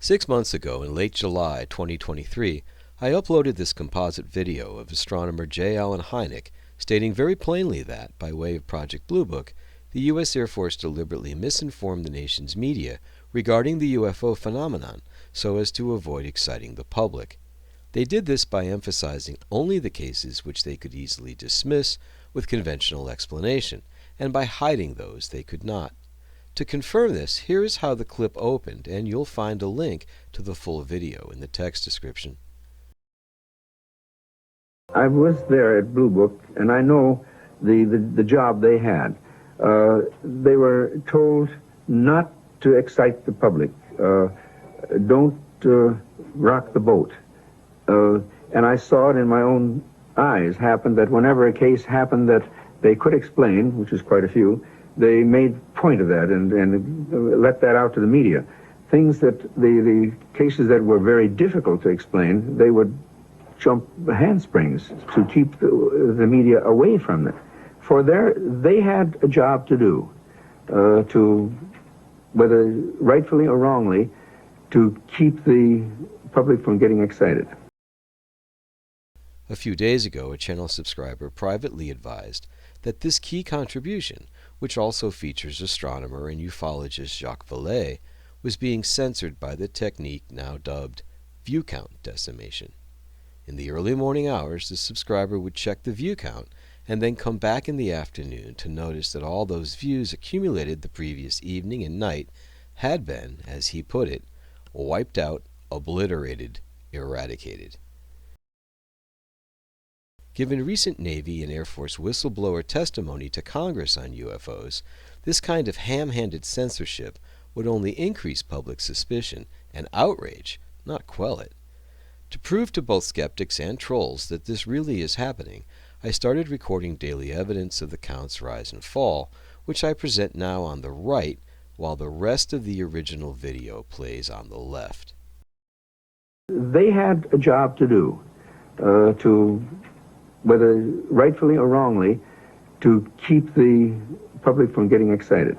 6 months ago, in late July 2023, I uploaded this composite video of astronomer J Allen Hynek stating very plainly that, by way of Project Blue Book, the U.S. Air Force deliberately misinformed the nation's media regarding the UFO phenomenon so as to avoid exciting the public. They did this by emphasizing only the cases which they could easily dismiss with conventional explanation, and by hiding those they could not. To confirm this, here is how the clip opened, and you'll find a link to the full video in the text description. I was there at Blue Book, and I know the job they had. They were told not to excite the public. Don't rock the boat. And I saw it in my own eyes happen that whenever a case happened that they could explain, which is quite a few, they made point of that and let that out to the media. Things that the cases that were very difficult to explain, they would jump handsprings to keep the media away from it. For they had a job to do, to, whether rightfully or wrongly, to keep the public from getting excited. A few days ago, a channel subscriber privately advised that this key contribution, which also features astronomer and ufologist Jacques Vallée, was being censored by the technique now dubbed view count decimation. In the early morning hours, the subscriber would check the view count and then come back in the afternoon to notice that all those views accumulated the previous evening and night had been, as he put it, wiped out, obliterated, eradicated. Given recent Navy and Air Force whistleblower testimony to Congress on UFOs, this kind of ham-handed censorship would only increase public suspicion and outrage, not quell it. To prove to both skeptics and trolls that this really is happening, I started recording daily evidence of the count's rise and fall, which I present now on the right, while the rest of the original video plays on the left. They had a job to do, to, whether rightfully or wrongly, to keep the public from getting excited.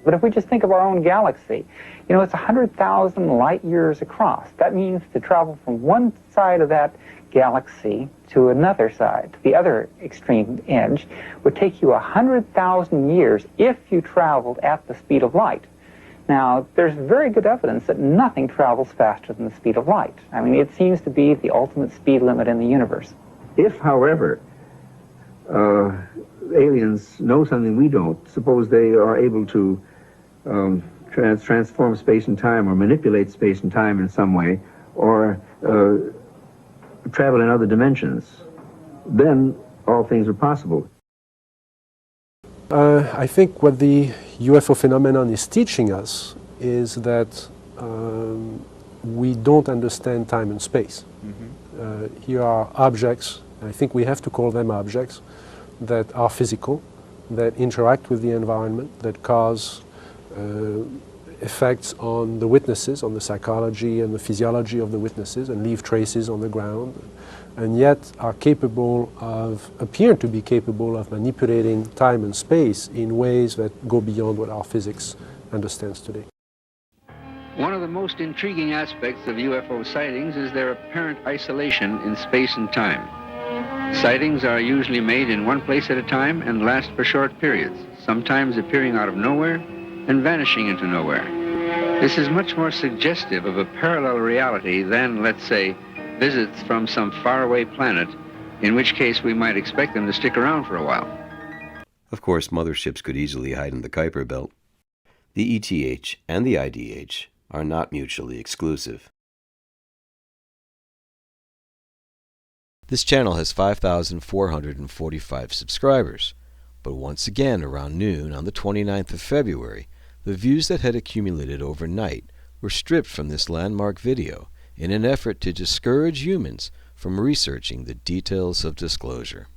But if we just think of our own galaxy, you know, it's 100,000 light years across. That means to travel from one side of that galaxy to another side, to the other extreme edge, would take you 100,000 years if you traveled at the speed of light. Now, there's very good evidence that nothing travels faster than the speed of light. I mean, it seems to be the ultimate speed limit in the universe. If, however, aliens know something we don't, suppose they are able to transform space and time or manipulate space and time in some way, or travel in other dimensions, then all things are possible. I think what the UFO phenomenon is teaching us is that we don't understand time and space. Here are objects, I think we have to call them objects, that are physical, that interact with the environment, that cause effects on the witnesses, on the psychology and the physiology of the witnesses, and leave traces on the ground, and yet are capable of, appear to be capable of manipulating time and space in ways that go beyond what our physics understands today. One of the most intriguing aspects of UFO sightings is their apparent isolation in space and time. Sightings are usually made in one place at a time and last for short periods, sometimes appearing out of nowhere and vanishing into nowhere. This is much more suggestive of a parallel reality than, let's say, visits from some faraway planet, in which case we might expect them to stick around for a while. Of course, motherships could easily hide in the Kuiper Belt. The ETH and the IDH are not mutually exclusive. This channel has 5,445 subscribers, but once again around noon on the 29th of February, the views that had accumulated overnight were stripped from this landmark video in an effort to discourage humans from researching the details of disclosure.